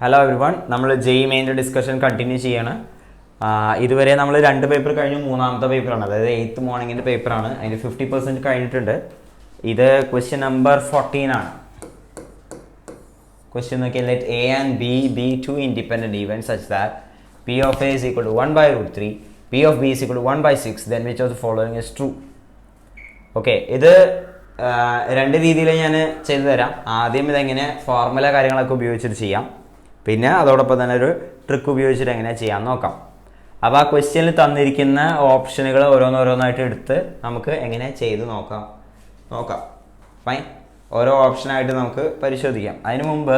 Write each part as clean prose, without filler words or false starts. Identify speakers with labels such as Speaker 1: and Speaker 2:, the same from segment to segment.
Speaker 1: Hello every one, നമ്മൾ JEE മെയിൻ്റെ discussion continue ചെയ്യാണ്. ഇതുവരെ നമ്മൾ 2 പേപ്പർ കഴിഞ്ഞു, മൂന്നാമത്തെ പേപ്പറാണ്, അതായത് 8th മോർണിംഗിൻ്റെ പേപ്പറാണ്. അതിൻ്റെ 50% കഴിഞ്ഞിട്ടുണ്ട്. ഇത് ക്വസ്റ്റ്യൻ നമ്പർ 14 ആണ്. ക്വസ്റ്റ്യൻ നോക്കിയാൽ let A and B be two independent events such that P of A is equal to 1/√3, P of B is equal to 1/6, then which of the following is true. Okay, ഇത് രണ്ട് രീതിയിൽ ഞാൻ ചെയ്തു തരാം. ആദ്യം ഇതെങ്ങനെ formula കാര്യങ്ങളൊക്കെ ഉപയോഗിച്ചിട്ട് ചെയ്യാം, പിന്നെ അതോടൊപ്പം തന്നെ ഒരു ട്രിക്ക് ഉപയോഗിച്ചിട്ട് എങ്ങനെ ചെയ്യാമെന്ന് നോക്കാം. അപ്പോൾ ആ ക്വസ്റ്റ്യനിൽ തന്നിരിക്കുന്ന ഓപ്ഷനുകൾ ഓരോന്നോരോന്നായിട്ട് എടുത്ത് നമുക്ക് എങ്ങനെ ചെയ്ത് നോക്കാം. ഫൈൻ, ഓരോ ഓപ്ഷനായിട്ട് നമുക്ക് പരിശോധിക്കാം. അതിനു മുമ്പ്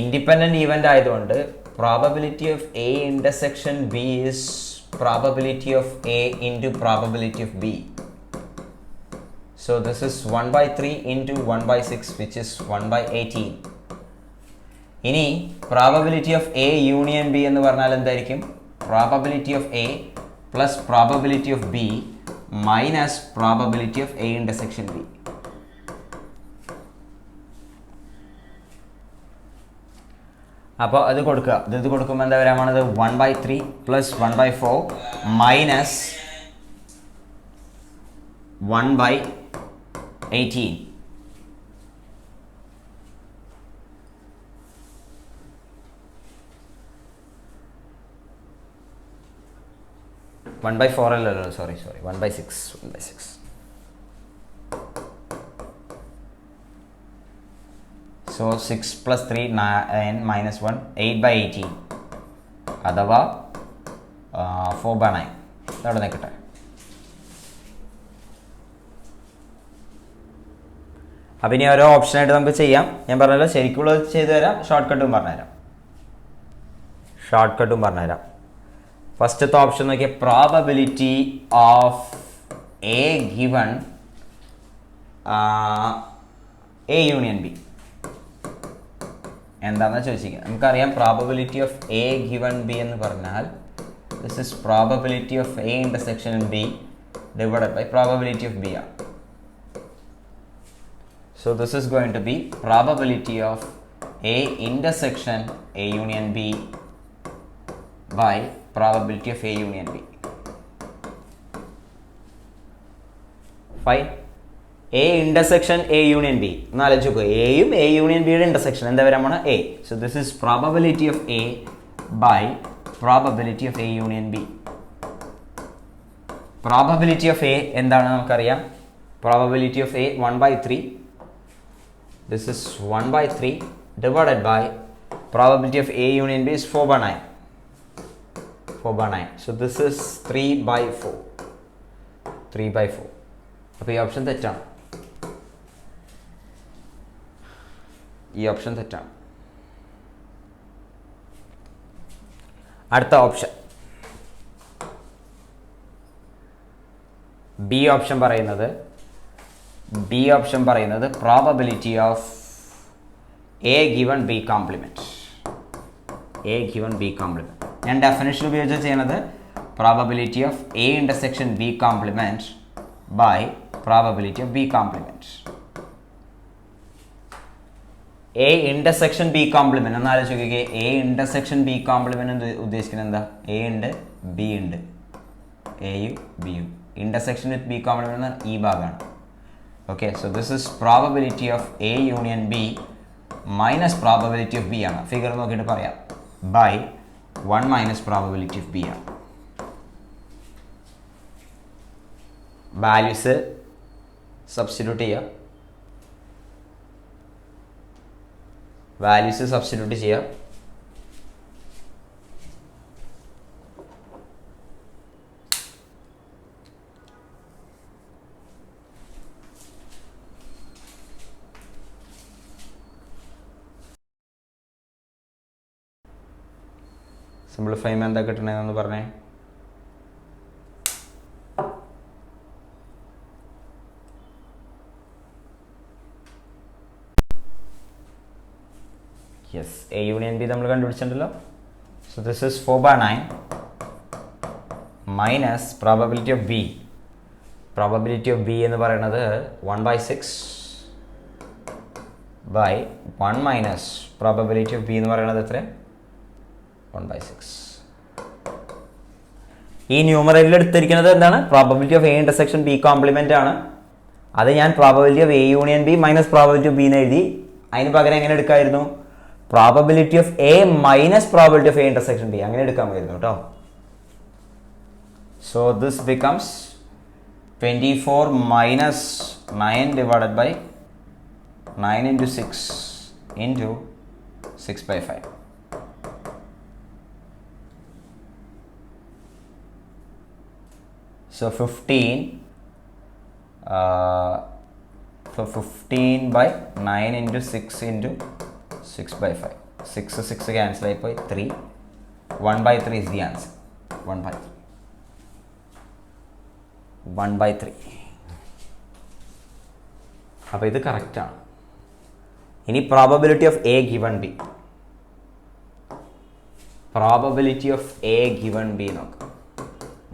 Speaker 1: ഇൻഡിപെൻഡൻറ്റ് ഈവൻ്റ് ആയതുകൊണ്ട് probability of A intersection B is probability of A into probability of B. So this is 1/3 into 1/6, which is 1/18. ഇനി probability of A union B എന്ന് പറഞ്ഞാൽ എന്തായിരിക്കും? Probability of A plus probability of B minus probability of A intersection B. അപ്പോൾ അത് കൊടുക്കുക. ഇത് കൊടുക്കുമ്പോൾ എന്താ വരാമാണത്? 1/3 പ്ലസ് 1/4 മൈനസ് 1/18. One by 4 അല്ലല്ലോ, സോറി 1/6. So 6 plus 3 9 minus 1 8/18 അഥവാ 4/9. അവിടെ നിൽക്കട്ടെ. അപ്പം ഇനി ഓരോ ഓപ്ഷനായിട്ട് നമുക്ക് ചെയ്യാം. ഞാൻ പറഞ്ഞല്ലോ, ശരിക്കുള്ളത് ചെയ്തു തരാം, ഷോർട്ട് കട്ടും പറഞ്ഞുതരാം. ഫസ്റ്റത്തെ ഓപ്ഷൻ നോക്കിയാൽ probability of A given A union B എന്താണെന്ന് ചോദിച്ചിരിക്കുന്നത്. നമുക്കറിയാം probability of A given B എന്ന് പറഞ്ഞാൽ this is probability of A intersection B divided by probability of B ആണ്. So this is going to be probability of A intersection A union B by probability of A union B. Fine. A intersection A union B. Now let's go. A യും A union B യുടെ intersection എന്താ വരാൻ പോണ? A. So this is probability of A by probability of A union B. Probability of A എന്താണ് നമുക്കറിയാം. Probability of A 1/3. This is 1/3 divided by probability of A union B is 4/9. So this is 3/4. അപ്പോൾ ഈ option തെറ്റാണ്. അടുത്ത option B option പറയുന്നത് probability of A given B complement. ഞാൻ definition ഉപയോഗിച്ച് ചെയ്യുന്നത് probability of A intersection B complement by probability of B complement. A intersection B complement എന്ന് ആലോചിക്കുക. എ ഇൻ്റർസെക്ഷൻ ബി കോംപ്ലിമെൻറ്റ് ഉദ്ദേശിക്കുന്നത് എന്താ? എ ഉണ്ട്, ബി ഉണ്ട്, എയും ബിയും ഇൻ്റർസെക്ഷൻ വിത്ത് ബി കോംപ്ലിമെൻറ്റ് എന്ന് ഈ ഭാഗമാണ്. Okay, so this is probability of A union B minus probability of B ആണ്. ഫിഗർ നോക്കിയിട്ട് പറയാം. by 1 minus probability of B ആണ്. വാല്യൂസ് സബ്സ്റ്റിറ്റ്യൂട്ട് ചെയ്യുക. സിംപ്ലിഫൈ ചെയ്യുമ്പോൾ എന്താ കിട്ടണമെന്ന് പറഞ്ഞേ. യെസ്, എ യൂണിയൻ ബി നമ്മൾ കണ്ടുപിടിച്ചിട്ടുണ്ടല്ലോ. So this is 4/9 minus probability of B. Probability of B എന്ന് പറയുന്നത് 1/6 by 1 minus probability of b എന്ന് പറയുന്നത് എത്ര 1/6. ഈ ന്യൂമറേറ്ററിൽ എടുത്തിരിക്കുന്നത് എന്താണ് probability of A intersection B complement ആണ്. അത് ഞാൻ probability of A union B minus probability of B എന്ന് എഴുതി. അതിന് പകരം എങ്ങനെ എടുക്കാമായിരുന്നു probability of A minus probability of A intersection B അങ്ങനെ എടുക്കാമായിരുന്നു കേട്ടോ. So this becomes 24 minus 9 divided by 9 into 6 into 6/5. So 15 by 9 into 6 into 6/5. 6 cancel by 3. 1/3 is the answer. 1/3. 1/3. അപ്പോൾ ഇത് കറക്റ്റാണ്. ഇനി probability of A given B. Probability of A given B നോക്കാം.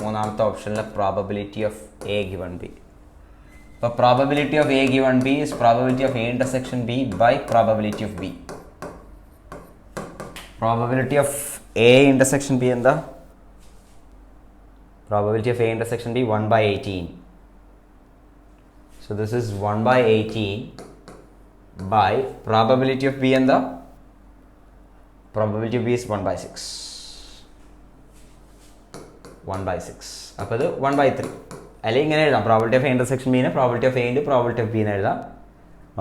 Speaker 1: മൂന്നാമത്തെ ഓപ്ഷനിലെ probability of A given B. അപ്പോൾ probability of A given B is probability of A intersection B by probability of B. Probability of A intersection B എന്താ? Probability of A intersection B 1/18. So this is 1/18 by probability of B and the probability of B is 1/6. 1/6. അപ്പോൾ ഇത് 1/3. അല്ലെങ്കിൽ ഇങ്ങനെ എഴുതാം probability of A intersection ബീനെ probability of A into probability of B എന്ന് എഴുതാം.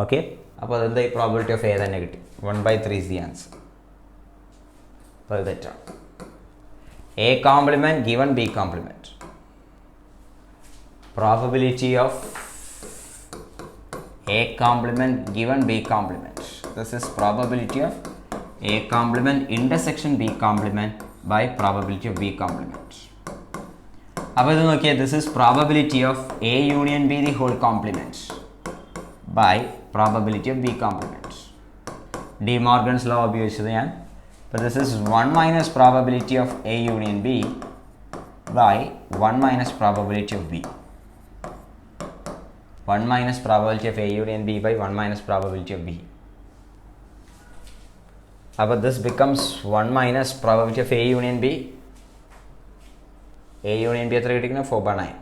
Speaker 1: Okay, അപ്പോൾ അതെന്താ ഈ പ്രോബിലിറ്റി ഓഫ് എ തന്നെ കിട്ടി. 1/3 is the answer. അപ്പോൾ ഇത് തെറ്റാണ്. A complement given B complement. Probability of A complement given B complement. This is probability of A complement intersection B complement by probability of B complement. അപ്പോൾ ഇത് നോക്കിയാൽ this is probability of A union B the whole complement by probability of B complement. De Morgan's law ഉപയോഗിച്ചത് ഞാൻ. But this is 1 minus probability of A union B by 1 minus probability of B. 1 minus probability of A union B by 1 minus probability of B. But this becomes 1 minus probability of A union B. A union B എത്ര കിട്ടിക്കുന്ന 4/9.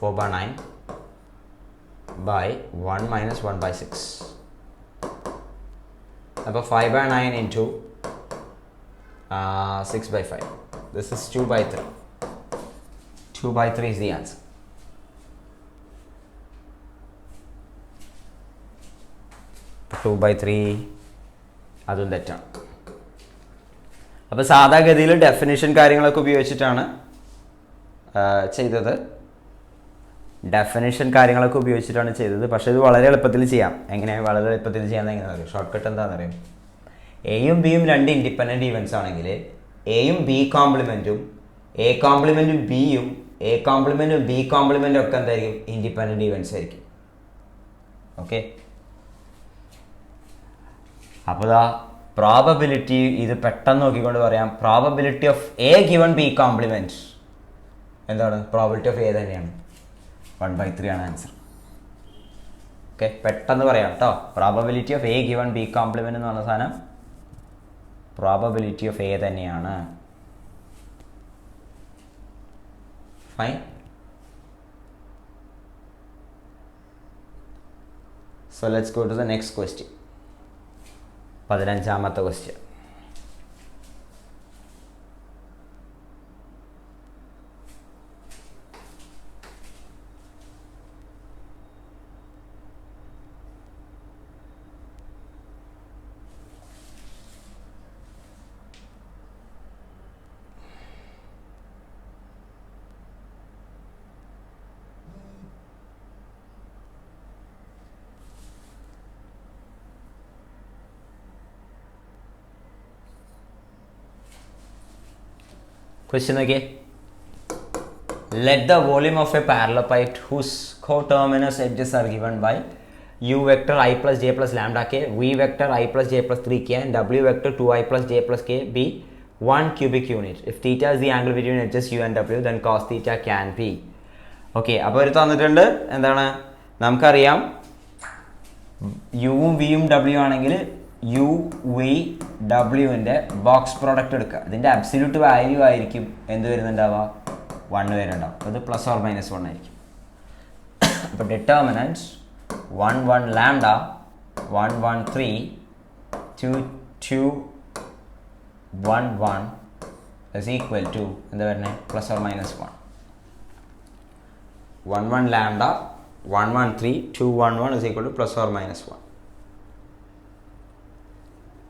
Speaker 1: 4/9 by 1 minus 1/6. അപ്പോൾ 5/9 into 6/5. This is 2/3. 2/3 is the answer. 2/3 അതും തെറ്റാണ്. അപ്പോൾ സാധാഗതിയിൽ definition കാര്യങ്ങളൊക്കെ ഉപയോഗിച്ചിട്ടാണ് ചെയ്തത്. പക്ഷേ ഇത് വളരെ എളുപ്പത്തിൽ ചെയ്യാം. വളരെ എളുപ്പത്തിൽ ചെയ്യാമെന്ന് എങ്ങനെയാണെന്ന് അറിയാം. ഷോർട്ട് കട്ട് എന്താണെന്ന് അറിയാം. എയും ബിയും രണ്ട് ഇൻഡിപെൻഡൻറ്റ് ഈവൻസ് ആണെങ്കിൽ എയും ബി കോംപ്ലിമെൻറ്റും എ കോംപ്ലിമെൻറ്റും ബിയും എ കോംപ്ലിമെൻറ്റും ബി കോംപ്ലിമെൻറ്റും ഒക്കെ എന്തായിരിക്കും ഇൻഡിപെൻഡൻറ്റ് ഈവൻസ് ആയിരിക്കും. ഓക്കെ, അപ്പോൾ പ്രോബബിലിറ്റി ഇത് പെട്ടെന്ന് നോക്കിക്കൊണ്ട് പറയാം. Probability of A given B complement എന്താണ്? പ്രോബബിലിറ്റി ഓഫ് എ തന്നെയാണ്. 1/3 ആണ് ആൻസർ. ഓക്കെ, പെട്ടെന്ന് പറയാം കേട്ടോ. Probability of A given B complement എന്ന് പറഞ്ഞ സാധനം പ്രോബബിലിറ്റി ഓഫ് എ തന്നെയാണ്. Fine. So let's go to the next question. 15ാമത്തെ question. Question again. Let the volume of a parallelepiped whose coterminous edges are given by u vector I plus j plus lambda k, v vector I plus j plus 3k and w vector 2i plus j plus k be 1 cubic unit. If theta is the angle between edges u and w, then cos theta can be. Okay, അപ്പോൾ ഒരു തന്നിട്ടുണ്ട്. എന്താണ് നമുക്കറിയാം യുവും വിയും W ആണെങ്കിൽ U V ഡബ്ല്യുവിൻ്റെ box product എടുക്കുക. ഇതിൻ്റെ absolute value ആയിരിക്കും എന്ത് വരുന്നുണ്ടാവുക, 1 വരുന്നുണ്ടാവും. അത് പ്ലസ് ഓർ മൈനസ് 1 ആയിരിക്കും. അപ്പോൾ determinant 1 1 lambda 1 1 3 2 2 1 1 is equal to എന്താ വരുന്നത്, plus or minus 1. 1 1 lambda 1 1 3 2 1 1 is equal to plus or minus 1.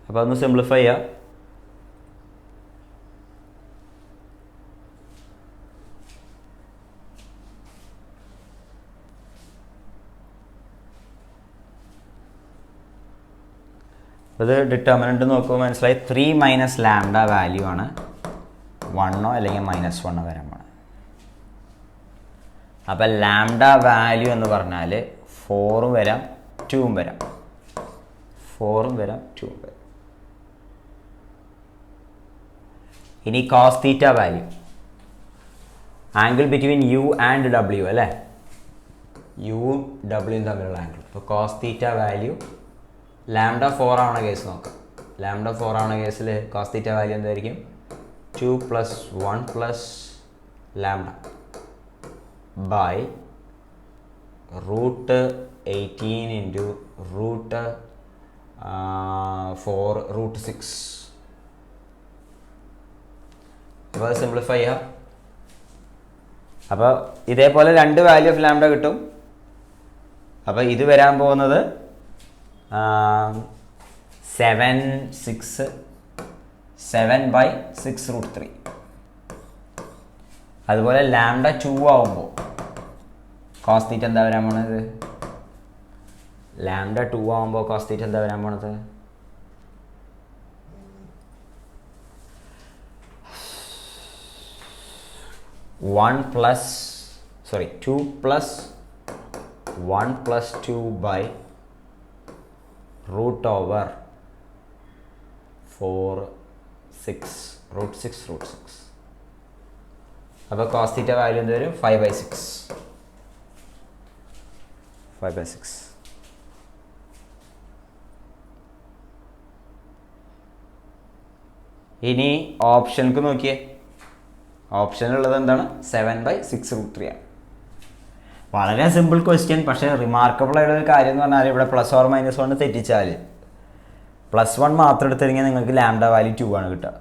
Speaker 1: അപ്പോൾ അതൊന്ന് സിംപ്ലിഫൈ ചെയ്യാം. ഇത് ഡിറ്റർമിനൻറ്റ് നോക്കുമ്പോൾ മനസ്സിലായി 3 മൈനസ് ലാംഡ വാല്യൂ ആണ് 1 അല്ലെങ്കിൽ -1 വരാൻ പോണത്. അപ്പം ലാംഡ വാല്യൂ എന്ന് പറഞ്ഞാൽ 4 വരാം 2 വരാം, 4 വരാം 2 വരാം. ഇനി cos theta value, angle between U and W അല്ലേ, യുവും ഡബ്ല്യുവും തമ്മിലുള്ള ആംഗിൾ. ഇപ്പോൾ കോസ് തീറ്റ വാല്യൂ ലാംഡ 4 ആവണ കേസ് നോക്കാം. ലാംഡ 4 ആവണ കേസിൽ കോസ് തീറ്റ വാല്യൂ എന്തായിരിക്കും, 2 + 1 + ലാംഡ ബൈ √18 × √4 √6. അപ്പോൾ അത് സിംപ്ലിഫൈ ചെയ്യാം. അപ്പോൾ ഇതേപോലെ 2 വാല്യൂ ഓഫ് ലാംഡ കിട്ടും. അപ്പോൾ ഇത് വരാൻ പോകുന്നത് 7/6 √3. അതുപോലെ ലാംഡ 2 ആവുമ്പോൾ കോസ് തീറ്റ എന്താ വരാൻ പോണത്, ലാംഡ 2 ആവുമ്പോൾ കോസ് തീറ്റ എന്താ വരാൻ പോണത്, 2 + 1 + 2 by √4 6 √6. അപ്പോൾ കോസ് തീറ്റ വാല്യൂ എന്ത് വരും, 5/6. ഇനി ഓപ്ഷനിലേക്ക് നോക്കിയേ, ഓപ്ഷനിലുള്ളത് എന്താണ്, 7/6 √3 ആണ്. വളരെ സിമ്പിൾ ക്വസ്റ്റ്യൻ, പക്ഷേ റിമാർക്കബിൾ ആയിട്ടുള്ള കാര്യം എന്ന് പറഞ്ഞാൽ ഇവിടെ പ്ലസ് ഓർ മൈനസ് 1 തെറ്റിച്ചാൽ +1 മാത്രം എടുത്തിരുന്നെങ്കിൽ നിങ്ങൾക്ക് ലാംഡ വാല്യൂ 2 ആണ് കിട്ടുക.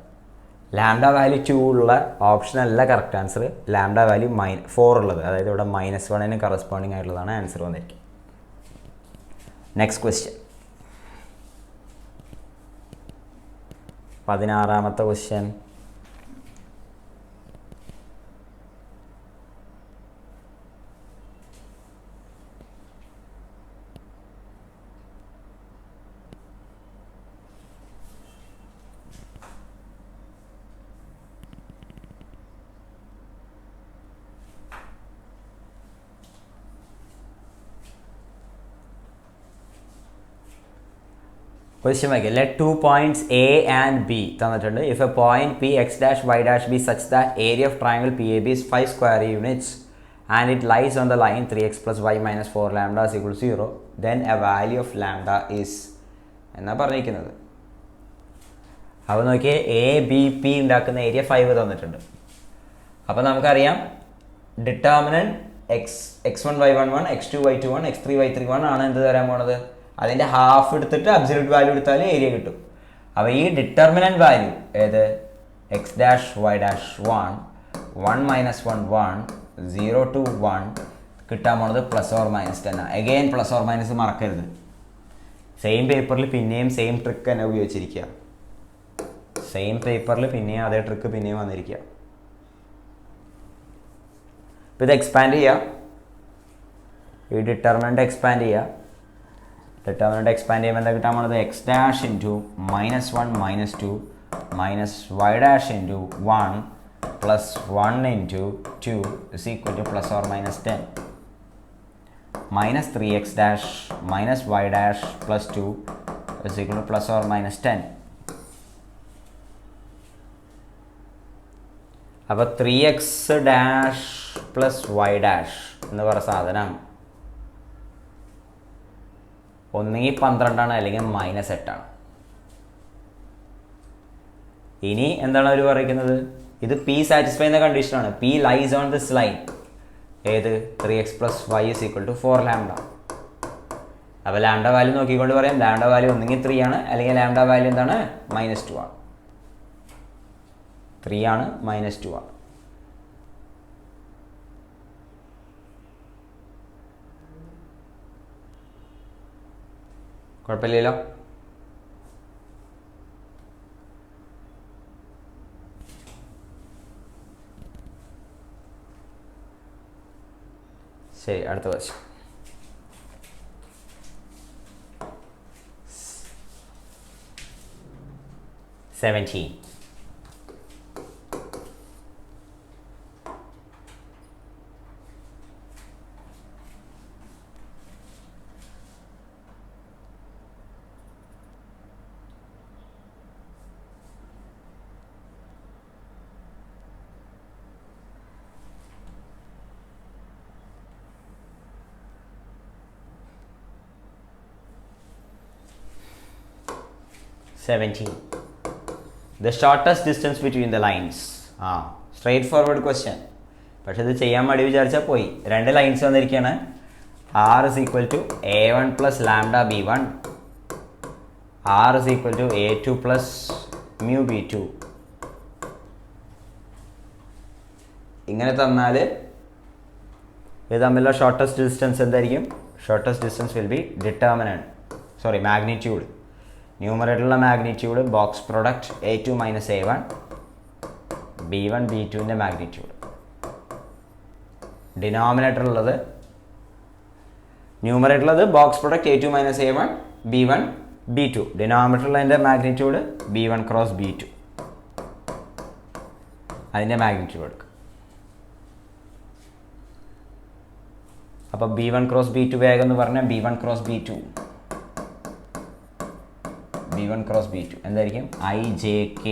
Speaker 1: ലാംഡ വാല്യൂ 2 ഉള്ള ഓപ്ഷൻ അല്ല കറക്റ്റ് ആൻസർ. ലാംഡ വാല്യൂ 4 ഉള്ളത്, അതായത് ഇവിടെ -1 കറസ്പോണ്ടിങ് ആയിട്ടുള്ളതാണ് ആൻസർ വന്നിരിക്കും. നെക്സ്റ്റ് ക്വസ്റ്റ്യൻ, 16ാമത്തെ question. Question again. Let 2 points A and B തന്നിട്ടുണ്ട്. If a point P x dash y dash be such that area of triangle PAB is 5 square units and it lies on the line 3x plus y minus 4 lambda is equal to 0, then a value of lambda is എന്നാ പറഞ്ഞിരിക്കുന്നത്. അപ്പോൾ നോക്കിയേ, A B P ഉണ്ടാക്കുന്ന area 5 തന്നിട്ടുണ്ട്. അപ്പോൾ നമുക്കറിയാം determinant x1 y11 x2 y21 x3 y31 ആണ് എന്ത് തരാൻ പോണത്, അതിൻ്റെ ഹാഫ് എടുത്തിട്ട് അബ്സല്യൂട്ട് വാല്യൂ എടുത്താൽ ഏരിയ കിട്ടും. അപ്പോൾ ഈ ഡിറ്റർമിനൻറ്റ് വാല്യൂ ഏത്, x dash y dash 1 1 - 1 1 0 to 1 കിട്ടാൻ പോണത് പ്ലസ് ഓർ മൈനസ് 10 ആണ്. അഗെയിൻ പ്ലസ് ഓർ മൈനസ് മറക്കരുത്. സെയിം പേപ്പറിൽ പിന്നെയും സെയിം ട്രിക്ക് തന്നെ ഉപയോഗിച്ചിരിക്കുക. സെയിം പേപ്പറിൽ പിന്നെയും അതേ ട്രിക്ക് പിന്നെയും വന്നിരിക്കുക. അപ്പോൾ ഇത് എക്സ്പാൻഡ് ചെയ്യുക, ഈ ഡിറ്റർമിനൻറ്റ് എക്സ്പാൻഡ് ചെയ്യുക. ഡിറ്റർമിനൻറ്റ് എക്സ്പാൻഡ് ചെയ്യുമ്പോൾ എന്താ കിട്ടാൻ പോണത്, x dash into -1 - 2 minus y dash into 1 plus 1 into 2 is equal to plus or minus 10 minus 3x dash minus y dash plus 2 is equal to plus or minus 10. അപ്പോൾ 3x dash plus y dash എന്ന് പറയുന്ന സാധനം ഒന്നുകിൽ 12 അല്ലെങ്കിൽ -8. ഇനി എന്താണ് അവർ പറയുന്നത്? ഇത് പി സാറ്റിസ്ഫൈ എന്ന കണ്ടീഷനാണ്. P lies on this line. ഏത്? 3x + y = 4 lambda. അപ്പോൾ ലാംഡ വാല്യൂ നോക്കിക്കൊണ്ട് പറയാം, ലാംഡ വാല്യൂ ഒന്നുകിൽ 3 ആണ്, അല്ലെങ്കിൽ ലാംഡ വാല്യൂ എന്താണ്? -2 ആണ്. 3 ആണ്, -2 ആണ്. കുഴപ്പമില്ലല്ലോ. ശരി, അടുത്ത question. Seventeen. The shortest distance between the lines. Straight forward question. പക്ഷെ ഇത് ചെയ്യാൻ മടി വിചാരിച്ചാൽ പോയി. 2 ലൈൻസ് വന്നിരിക്കുകയാണ്. R is equal to A1 plus lambda B1. R is equal to A2 plus mu B2. ഇങ്ങനെ തന്നാൽ ഇത് തമ്മിലുള്ള ഷോർട്ടസ്റ്റ് ഡിസ്റ്റൻസ് എന്തായിരിക്കും? Shortest distance will be magnitude. ന്യൂമറേറ്ററിലുള്ള magnitude box product A2 - A1, B1 B2ൻ്റെ മാഗ്നിറ്റ്യൂഡ്. ഡിനോമിനേറ്ററിലുള്ളത് ന്യൂമറേറ്ററിലുള്ളത് box product A2 - A1, B1 B2. ഡിനോമിനേറ്ററിലെ മാഗ്നിറ്റ്യൂഡ് B1 × B2. അതിൻ്റെ മാഗ്നിറ്റ്യൂഡ് എടുക്കും. അപ്പോൾ B1 × B2 വേഗം എന്ന് പറഞ്ഞാൽ B1 × B2. B1 × B2 എന്തായിരിക്കും? IJK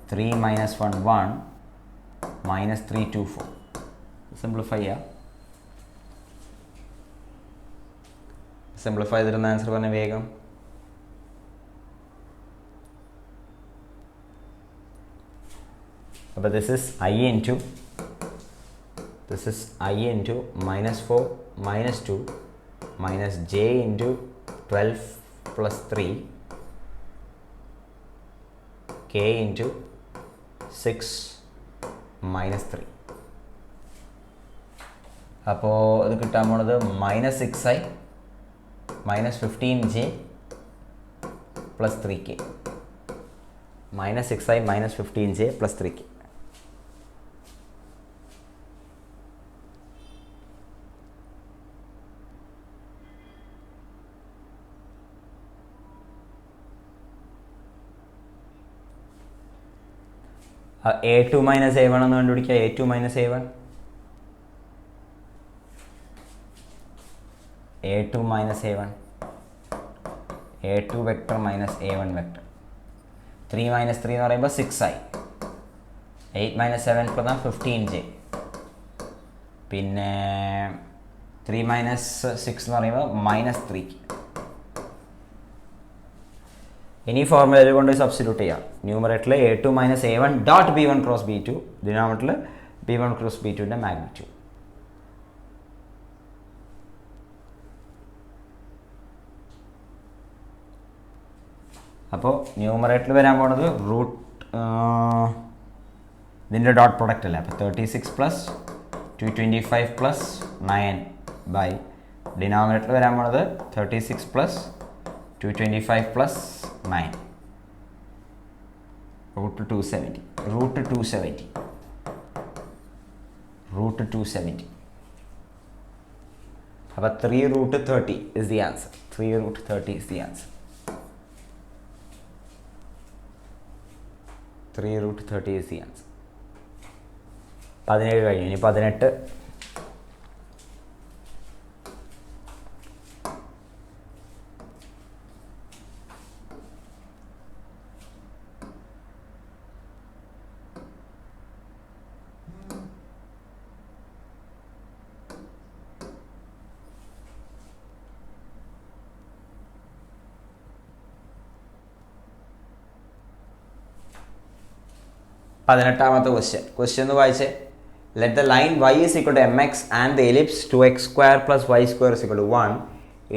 Speaker 1: 3 - 1 1 -3 2 4. സിംപ്ലിഫൈ ചെയ്യാം. സിംപ്ലിഫൈ ചെയ്തിരുന്ന ആൻസർ പറഞ്ഞ വേഗം. അപ്പോൾ this is I into -4 - 2 minus j into 12 plus 3 k into 6 minus 3. അപ്പോൾ ഇത് കിട്ടാൻ പോണത് -6i -15j plus 3k. -6i -15j plus 3k. A2 - A1 എന്ന് കണ്ടുപിടിക്കുക. A2 - A1. A2 - A1. A2 vector -A1 vector. 3 - 3 എന്ന് പറയുമ്പോൾ 6i. 8 - 7 പറഞ്ഞാൽ 15j. പിന്നെ 3 - 6 എന്ന് പറയുമ്പോൾ -3k. ഇനി ഫോർമുലയിൽ കൊണ്ട് സബ്സ്റ്റിറ്റ്യൂട്ട് ചെയ്യാം. ന്യൂമറേറ്ററിൽ A2 - A1 dot B1 × B2. ഡിനോമിനേറ്ററിൽ B1 × B2ൻ്റെ മാഗ്നിറ്റ്യൂഡ്. അപ്പോൾ ന്യൂമറേറ്ററിൽ വരാൻ പോണത് ഇതിൻ്റെ ഡോട്ട് പ്രൊഡക്റ്റ് അല്ലേ. അപ്പോൾ 36 + 225 + 9 ബൈ ഡിനോമിനേറ്ററിൽ വരാൻ പോണത് 36 + 225 + 9 √270. അപ്പോൾ 3√30 is the answer. 3√30 is the answer. 3√30 is the answer. 17 കഴിഞ്ഞു. ഇനി 18. 18ാമത്തെ ക്വസ്റ്റ്യൻ എന്ന് വായിച്ചേ. Let the line y is equal to mx and the ellipse 2x square plus y square is equal to 1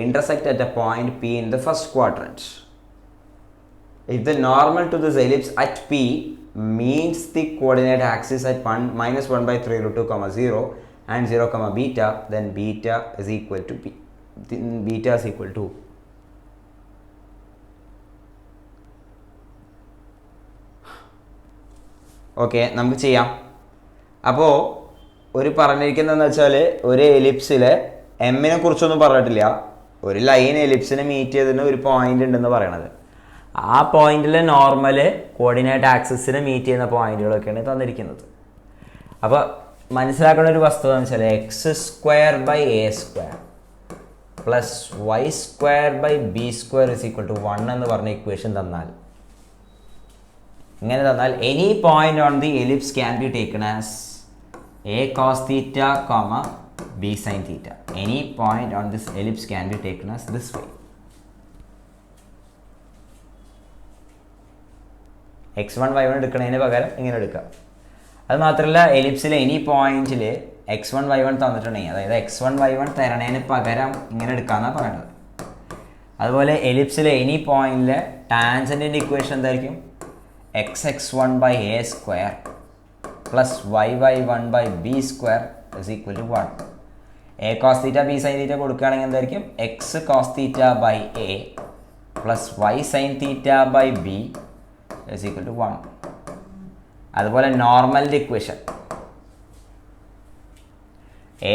Speaker 1: intersect at a point P in the first quadrant. If the normal to this ellipse at P meets the coordinate axis at minus 1 by 3 root 2 comma 0 and 0 comma beta, then beta is equal to P. Beta is equal to okay, നമുക്ക് ചെയ്യാം. അപ്പോൾ ഒരു പറഞ്ഞിരിക്കുന്നതെന്ന് വെച്ചാൽ ഒരു എലിപ്സിൽ എമ്മിനെ കുറിച്ചൊന്നും പറഞ്ഞിട്ടില്ല. ഒരു ലൈൻ എലിപ്സിനെ മീറ്റ് ചെയ്തതിന് ഒരു പോയിന്റ് ഉണ്ടെന്ന് പറയണത്. ആ പോയിന്റിൽ നോർമൽ കോർഡിനേറ്റ് ആക്സിസിനെ മീറ്റ് ചെയ്യുന്ന പോയിന്റുകളൊക്കെയാണ് തന്നിരിക്കുന്നത്. അപ്പോൾ മനസ്സിലാക്കുന്ന ഒരു വസ്തുത എന്ന് വെച്ചാൽ X square by A square plus Y square by B square is equal to 1 എന്ന് പറഞ്ഞ ഇക്വേഷൻ തന്നാൽ, ഇങ്ങനെ തന്നാൽ any point on the ellipse can be taken as A cos theta comma B sine theta. Any point on this ellipse can be taken as this way. x1 y1 എടുക്കുന്നതിന് പകരം ഇങ്ങനെ എടുക്കാം. അത് മാത്രമല്ല, എലിപ്സിലെ എനി പോയിന്റിൽ x1 y1 തന്നിട്ടുണ്ടെങ്കിൽ, അതായത് x1 y1 തരണതിന് പകരം ഇങ്ങനെ എടുക്കാമെന്നാണ് പറയുന്നത്. അതുപോലെ എലിപ്സിലെ എനി പോയിന്റിലെ ടാൻജൻറ്റിൻ്റെ ഇക്വേഷൻ എന്തായിരിക്കും? xx1 by a square plus yy1 by b square is equal to 1. a cos theta b sin theta കൊടുക്കുകയാണെങ്കിൽ എന്തായിരിക്കും? x cos theta by a plus y sin theta by b is equal to 1. അതുപോലെ നോർമലിൻ്റെ equation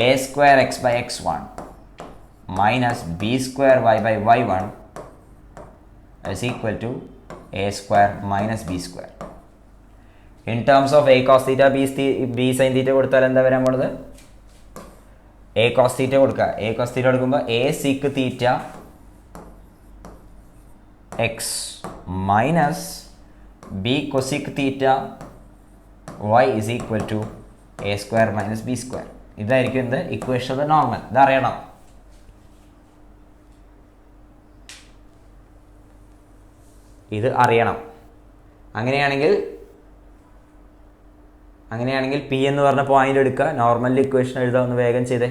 Speaker 1: a square x by x1 minus b square y by y1 is equal to a square minus b square. In terms of a cos theta b sin theta കൊടുത്താൽ എന്താ വരാൻ പോണത്? a cos theta കൊടുക്കുക. a cos theta കൊടുക്കുമ്പോൾ a sec theta x minus b cosec theta y is equal to a square minus b square. ഇതായിരിക്കും എന്ത്? Equation of the normal. ഇതറിയണം. ഇത് അറിയണം. അങ്ങനെയാണെങ്കിൽ പി എന്ന് പറഞ്ഞ പോയിന്റ് എടുക്കുക, നോർമൽ ഇക്വേഷൻ എഴുതാമെന്ന് വേഗം ചെയ്തേ.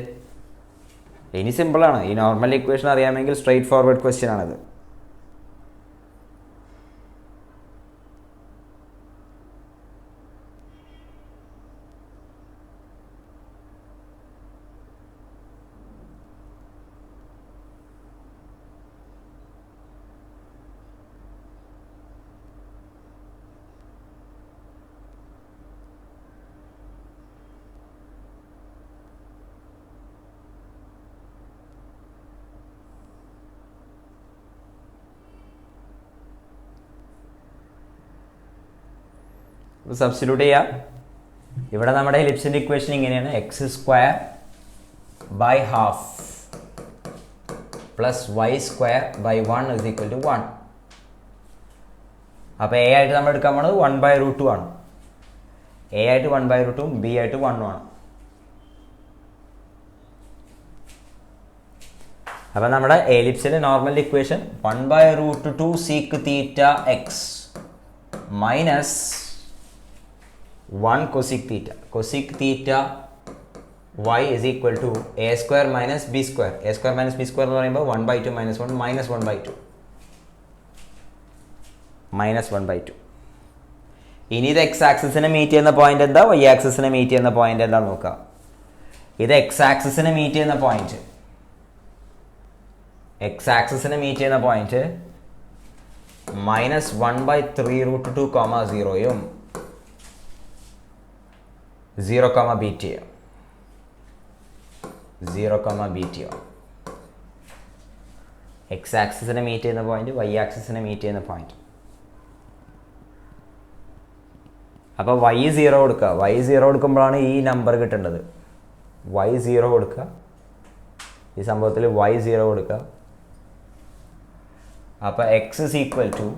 Speaker 1: ഇനി സിമ്പിളാണ്. ഈ നോർമൽ ഇക്വേഷൻ അറിയാമെങ്കിൽ സ്ട്രെയിറ്റ് ഫോർവേഡ് ക്വസ്റ്റ്യൻ ആണത്. സബ്സ്റ്റിറ്റ്യൂട്ട് ചെയ്യാം. ഇവിടെ നമ്മുടെ എലിപ്സിൻ്റെ ഇക്വേഷൻ ഇങ്ങനെയാണ്: X square by half plus Y square by 1 is equal to 1. അപ്പോൾ എ ആയിട്ട് നമ്മൾ എടുക്കാൻ പോണത് 1/√2 ആണ്. എ ആയിട്ട് 1/√2 ബി ആയിട്ട് 1 ആണ്. അപ്പോൾ നമ്മുടെ എലിപ്സിലെ normal equation 1/√2 sec theta x minus 1 cosec theta. Cosec theta y is equal to a square minus b square. a square minus b square എന്ന് പറയുമ്പോൾ 1/2 minus 1 minus 1/2 minus 1/2. ഇനി ഇത് എക്സ് ആക്സിസിനെ മീറ്റ് ചെയ്യുന്ന പോയിന്റ് എന്താ, വൈ ആക്സിസിനെ മീറ്റ് ചെയ്യുന്ന point എന്താ നോക്കാം. ഇത് എക്സ് ആക്സിസിനെ മീറ്റ് ചെയ്യുന്ന പോയിന്റ്, എക്സ് ആക്സിസിനെ മീറ്റ് ചെയ്യുന്ന പോയിന്റ് -1/3√2, 0യും 0, ബീറ്റയോ 0, ബീറ്റയോ. എക്സ് ആക്സിസിനെ മീറ്റ് ചെയ്യുന്ന പോയിന്റ്, വൈ ആക്സിസിനെ മീറ്റ് ചെയ്യുന്ന പോയിന്റ്. അപ്പോൾ y 0 കൊടുക്കുക. y 0 കൊടുക്കുമ്പോഴാണ് ഈ നമ്പർ കിട്ടേണ്ടത്. y 0 കൊടുക്കുക. ഈ സംഭവത്തിൽ y 0 കൊടുക്കുക. അപ്പോൾ x is equal to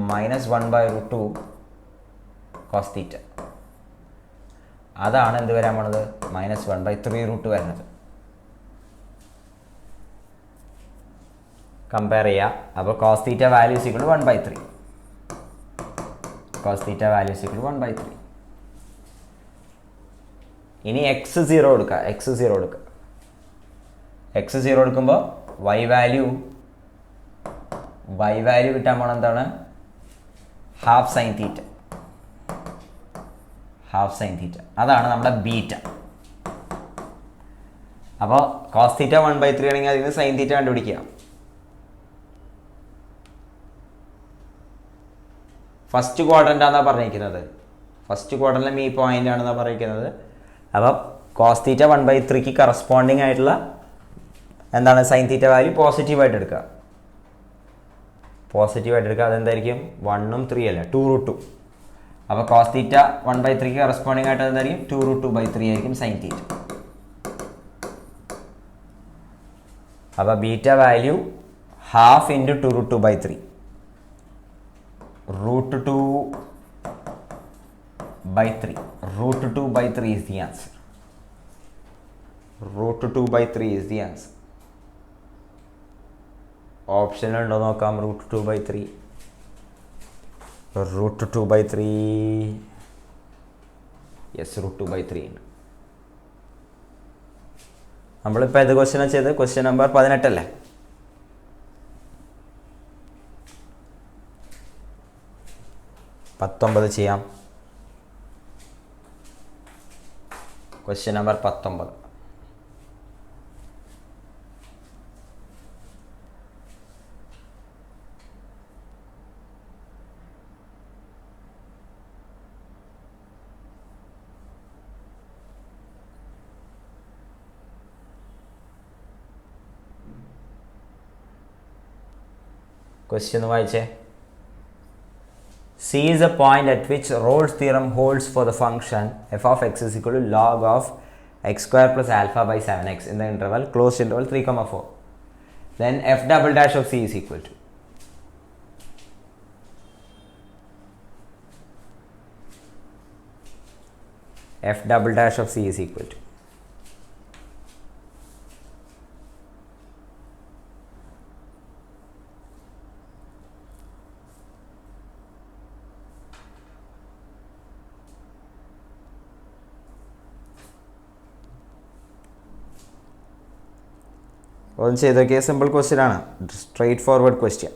Speaker 1: -1/√2 cos theta. അതാണ് എന്ത് വരാൻ പോണത്? -1/3√2 വരുന്നത്. കമ്പയർ ചെയ്യുക. അപ്പോൾ cos theta value is equal to 1/3. cos theta value is equal to 1/3. ഇനി x0 എടുക്കുക. x0 എടുക്കുമ്പോൾ y വാല്യൂ കിട്ടാൻ പോണ എന്താണ്? Half sine theta. അതാണ് നമ്മുടെ ബീറ്റ. അപ്പോൾ cos theta 1/3 ആണെങ്കിൽ അതിന് സൈൻ തീറ്റ കണ്ടുപിടിക്കുക. ഫസ്റ്റ് ക്വാഡ്രൻ്റ് ആണെന്നാണ് പറഞ്ഞിരിക്കുന്നത്. ഫസ്റ്റ് ക്വാഡ്രൻ്റിലെ ഈ പോയിന്റ് ആണെന്നാണ് പറഞ്ഞിരിക്കുന്നത്. അപ്പോൾ cos theta 1/3ക്ക് കറസ്പോണ്ടിങ് ആയിട്ടുള്ള എന്താണ് സൈൻ തീറ്റ വാല്യൂ പോസിറ്റീവായിട്ട് എടുക്കുക. അതെന്തായിരിക്കും? 1ഉം 3 അല്ല, 2√2. അപ്പോൾ cos theta 1/3ക്ക് കറസ്പോണ്ടിങ് ആയിട്ട് എന്തായിരിക്കും? 2√2/3 ആയിരിക്കും സൈൻ തീറ്റ. അപ്പോൾ beta value half into 2√2/3. √2/3 is the answer. √2/3 is the answer. Option ഉണ്ടോ നോക്കാം. √2/3 യെസ്, √2/3 ഉണ്ട്. നമ്മളിപ്പോൾ ഏത് ക്വസ്റ്റ്യനാണ് ചെയ്തത്? ക്വസ്റ്റ്യൻ നമ്പർ 18 അല്ലേ? ചെയ്യാം. Question number 19. ക്വസ്റ്റ്യൻ വായിച്ചേ. C is a point at which Rolle's theorem holds for the function f of x is equal to log of x square plus alpha by 7x in the interval closed interval 3,4. Then f double dash of C is equal to ഒന്ന് ചെയ്തൊക്കെ. Simple question ആണ്, straight forward question.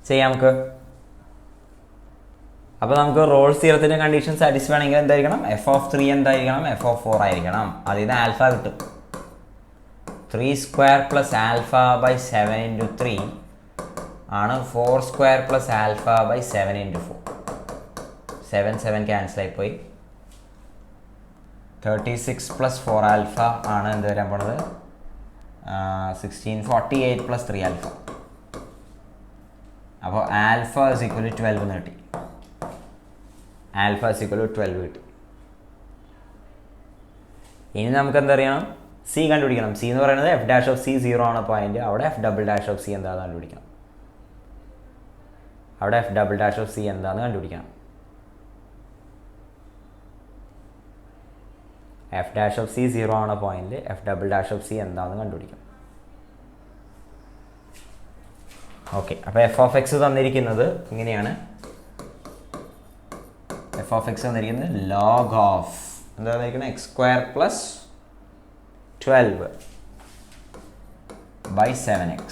Speaker 1: ചെയ്യാം നമുക്ക്. അപ്പോൾ നമുക്ക് Rolls തിയറത്തിൻ്റെ condition satisfy ആണെങ്കിൽ എന്തായിരിക്കണം? f(3) എന്തായിരിക്കണം? f(4) ആയിരിക്കണം. അതിൽ നിന്ന് ആൽഫ കിട്ടും. 3² പ്ലസ് ആൽഫ ബൈ 7 ഇൻറ്റു 3 ആണ് 4² plus alpha by 7 into 4. 7 cancel ആയിപ്പോയി. 36 പ്ലസ് 4 ആൽഫ ആണ് എന്ത് വരാൻ പോണത്? 16. 48 പ്ലസ് 3 ആൽഫ. അപ്പോൾ ആൽഫ ഇസ് ഈക്വൽ ടു 12 എന്ന് കിട്ടി. കിട്ടി. ഇനി നമുക്ക് എന്തറിയണം? സി കണ്ടുപിടിക്കണം. സി എന്ന് പറയുന്നത് f ഡാഷ് ഓഫ് സി 0 ആണ് പോയിന്റ്. അവിടെ f double dash of C എന്താണെന്ന് കണ്ടുപിടിക്കണം. അവിടെ F double dash of C എന്താണെന്ന് കണ്ടുപിടിക്കണം. എഫ് ഡാഷ് ഓഫ് സി 0 ആണ് point, F double dash of C എന്താണെന്ന് കണ്ടുപിടിക്കണം. ഓക്കെ, അപ്പോൾ എഫ് ഓഫ് എക്സ് തന്നിരിക്കുന്നത് ഇങ്ങനെയാണ്. എഫ് ഓഫ് എക്സ് തന്നിരിക്കുന്നത് ലോഗ് ഓഫ് എന്താ തന്നിരിക്കുന്നത്, X square plus 12 by 7x.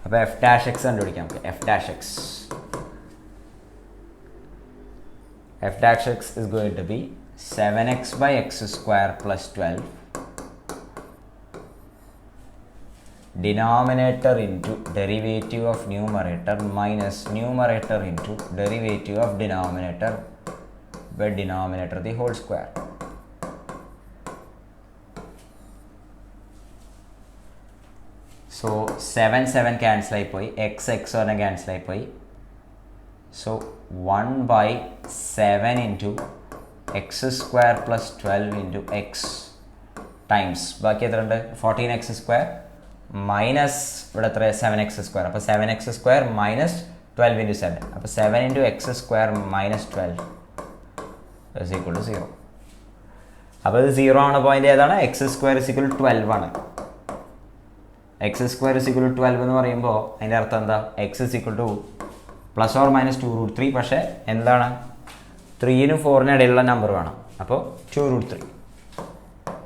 Speaker 1: അപ്പോൾ എഫ് ഡാഷ് എക്സ് കണ്ടുപിടിക്കാം. F dash X is going to be 7x by x square plus 12 denominator into derivative of numerator minus numerator into derivative of denominator by denominator the whole square. So 7 cancel ആയിപ്പോയി, x ഒന്ന് cancel ആയിപ്പോയി. So 1 by 7 into x square plus 12 into x times ബാക്കി എത്ര ഉണ്ട്, 14x square minus ഇവിടെ എത്ര 7x square. അപ്പോൾ 7x square minus 12 into 7. അപ്പോൾ 7 into x square minus 12 is equal to 0. അപ്പോൾ ഇത് 0 ആണ് പോയിന്റ് ഏതാണ്, x square is equal to 12 ആണ്. x square is equal to 12 എന്ന് പറയുമ്പോൾ അതിൻ്റെ അർത്ഥം എന്താ, x is equal to plus or minus 2√3. പക്ഷേ എന്താണ്, 3നും 4നും ഇടയിലുള്ള നമ്പർ വേണം. അപ്പോൾ 2√3.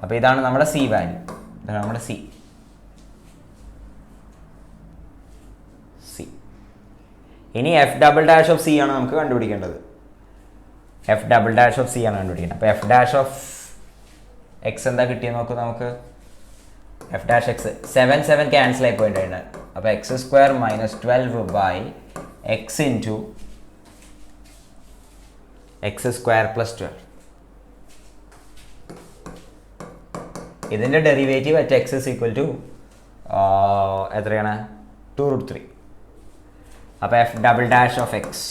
Speaker 1: അപ്പോൾ ഇതാണ് നമ്മുടെ സി വാല്യൂ. ഇതാണ് നമ്മുടെ സി. ഇനി F double dash of C ആണ് നമുക്ക് കണ്ടുപിടിക്കേണ്ടത്. F double dash of C ആണ് കണ്ടുപിടിക്കേണ്ടത്. അപ്പോൾ എഫ് ഡാഷ് ഓഫ് എക്സ് എന്താ കിട്ടിയെന്ന് നോക്ക് നമുക്ക്. എഫ് ഡാഷ് എക്സ് 7 ക്യാൻസൽ ആയി പോയിട്ടുണ്ട്. അപ്പോൾ x square minus 12 by x into x square plus 12. ഇതിൻ്റെ derivative at x is equal to എത്രയാണ്, 2√3. അപ്പോൾ f double dash of x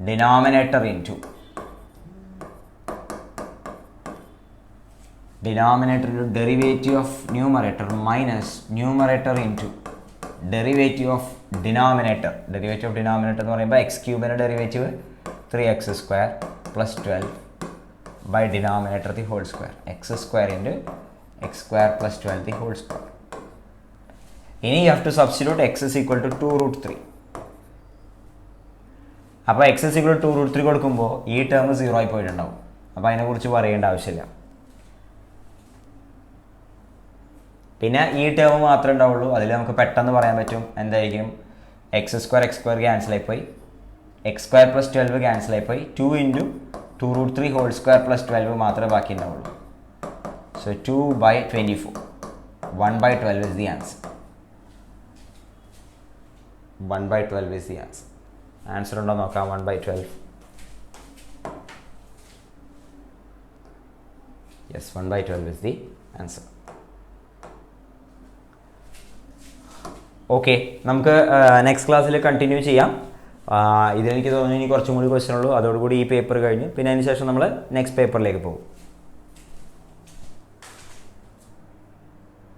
Speaker 1: denominator into derivative of numerator minus numerator into derivative of denominator. Derivative of denominator എന്ന് പറയുമ്പോൾ x ക്യൂബിൻ്റെ derivative 3x square plus 12 by denominator the whole square. X square into x square plus 12 the whole square. ഇനി you have to substitute x is equal to 2√3. അപ്പോൾ x is equal to 2√3 കൊടുക്കുമ്പോൾ ഈ term 0 ആയി പോയിട്ടുണ്ടാവും. അപ്പോൾ അതിനെക്കുറിച്ച് പറയേണ്ട ആവശ്യമില്ല. പിന്നെ ഈ ടേം മാത്രമേ ഉണ്ടാവുള്ളൂ. അതിൽ നമുക്ക് പെട്ടെന്ന് പറയാൻ പറ്റും എന്തായിരിക്കും, എക്സ് സ്ക്വയർ ക്യാൻസൽ ആയിപ്പോയി, എക്സ് സ്ക്വയർ പ്ലസ് 12 ക്യാൻസൽ ആയിപ്പോയി, 2 into 2√3 ഹോൾ സ്ക്വയർ പ്ലസ് 12 മാത്രമേ ബാക്കി ഉണ്ടാവുള്ളൂ. So 2/24, 1/12 is the answer. 1/12 is the answer. Answer ഉണ്ടോ നോക്കാം. 1/12. Yes, 1/12 is the answer. Okay, നമുക്ക് നെക്സ്റ്റ് ക്ലാസ്സിൽ കണ്ടിന്യൂ ചെയ്യാം. ഇതെനിക്ക് തോന്നുന്നു ഇനി കുറച്ചും കൂടി ക്വസ്റ്റ്യൻ ഉള്ളൂ. അതോടുകൂടി ഈ പേപ്പർ കഴിഞ്ഞു. പിന്നെ അതിന് ശേഷം നമ്മൾ നെക്സ്റ്റ് പേപ്പറിലേക്ക് പോകും.